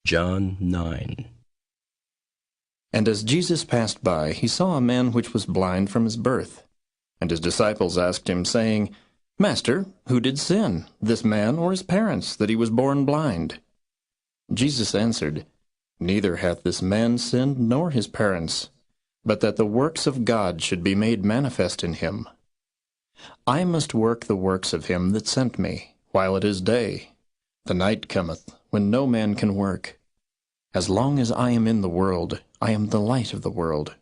John 9. And as Jesus passed by, he saw a man which was blind from his birth. And his disciples asked him, saying, Master, who did sin, this man or his parents, that he was born blind? Jesus answered, Neither hath this man sinned nor his parents, but that the works of God should be made manifest in him. I must work the works of him that sent me, while it is day. The night cometh, when no man can work. As long as I am in the world, I am the light of the world.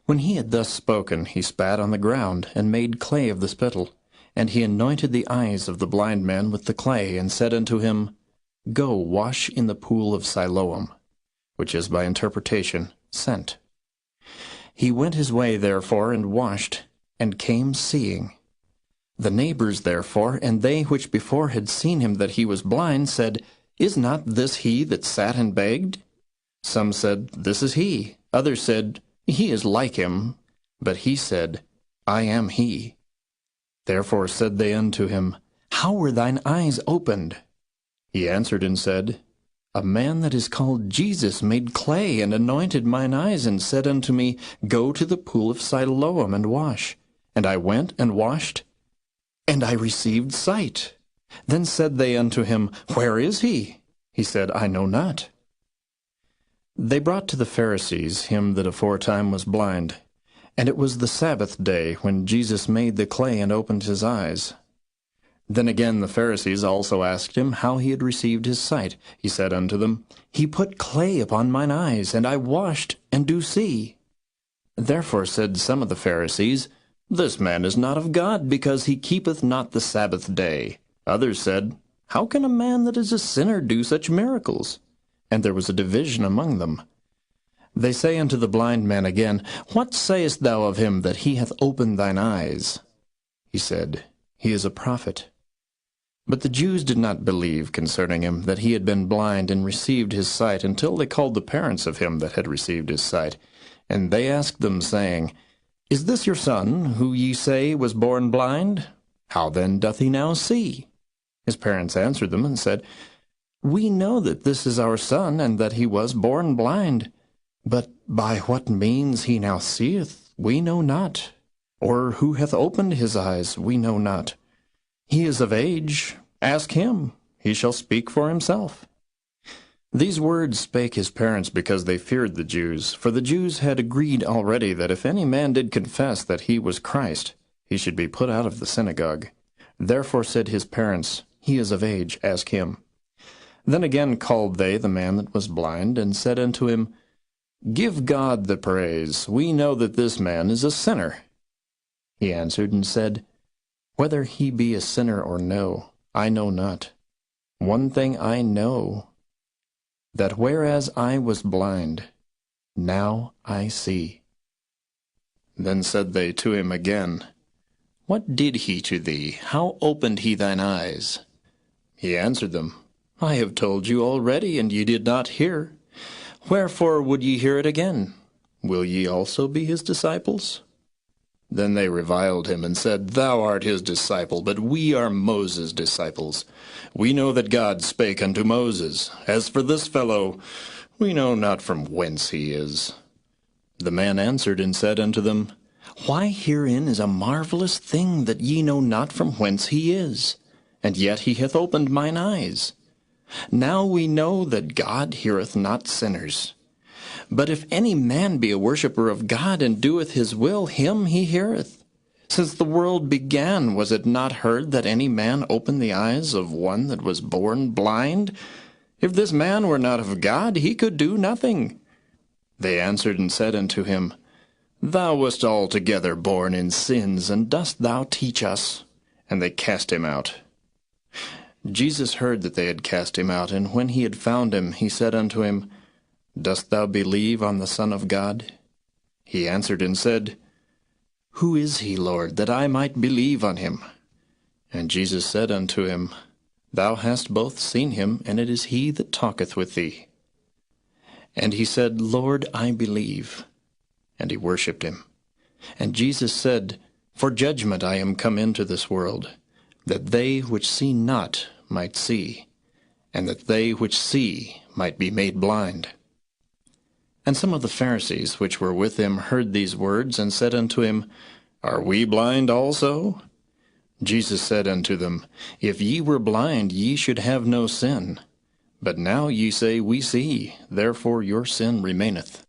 When he had thus spoken, he spat on the ground, and made clay of the spittle. And he anointed the eyes of the blind man with the clay, and said unto him, Go wash in the pool of Siloam, which is by interpretation, sent. He went his way therefore, and washed, and came seeing. The neighbors therefore, and they which before had seen him that he was blind, said, Is not this he that sat and begged? Some said, This is he. Others said, He is like him. But he said, I am he. Therefore said they unto him, How were thine eyes opened? He answered and said, A man that is called Jesus made clay, and anointed mine eyes, and said unto me, Go to the pool of Siloam, and wash. And I went and washed, and I received sight. Then said they unto him, Where is he? He said, I know not. They brought to the Pharisees him that aforetime was blind. And it was the Sabbath day, when Jesus made the clay and opened his eyes. Then again the Pharisees also asked him how he had received his sight. He said unto them, He put clay upon mine eyes, and I washed, and do see. Therefore said some of the Pharisees, This man is not of God, because he keepeth not the Sabbath day. Others said, How can a man that is a sinner do such miracles? And there was a division among them. They say unto the blind man again, What sayest thou of him that he hath opened thine eyes? He said, He is a prophet. But the Jews did not believe concerning him that he had been blind and received his sight, until they called the parents of him that had received his sight. And they asked them, saying, Is this your son, who ye say was born blind? How then doth he now see? His parents answered them and said, We know that this is our son, and that he was born blind. But by what means he now seeth, we know not. Or who hath opened his eyes, we know not. He is of age. Ask him. He shall speak for himself. These words spake his parents because they feared the Jews. For the Jews had agreed already that if any man did confess that he was Christ, he should be put out of the synagogue. Therefore said his parents, He is of age. Ask him. Then again called they the man that was blind, and said unto him, Give God the praise. We know that this man is a sinner. He answered and said, Whether he be a sinner or no, I know not. One thing I know, that whereas I was blind, now I see. Then said they to him again, What did he to thee? How opened he thine eyes? He answered them, I have told you already, and ye did not hear. Wherefore would ye hear it again? Will ye also be his disciples? Then they reviled him, and said, Thou art his disciple, but we are Moses' disciples. We know that God spake unto Moses. As for this fellow, we know not from whence he is. The man answered and said unto them, Why herein is a marvelous thing, that ye know not from whence he is. And yet he hath opened mine eyes. Now we know that God heareth not sinners. But if any man be a worshipper of God, and doeth his will, him he heareth. Since the world began, was it not heard that any man opened the eyes of one that was born blind? If this man were not of God, he could do nothing. They answered and said unto him, Thou wast altogether born in sins, and dost thou teach us? And they cast him out. Jesus heard that they had cast him out, and when he had found him, he said unto him, Dost thou believe on the Son of God? He answered and said, Who is he, Lord, that I might believe on him? And Jesus said unto him, Thou hast both seen him, and it is he that talketh with thee. And he said, Lord, I believe. And he worshipped him. And Jesus said, For judgment I am come into this world, that they which see not might see, and that they which see might be made blind. And some of the Pharisees which were with him heard these words, and said unto him, Are we blind also? Jesus said unto them, If ye were blind, ye should have no sin. But now ye say, We see, therefore your sin remaineth.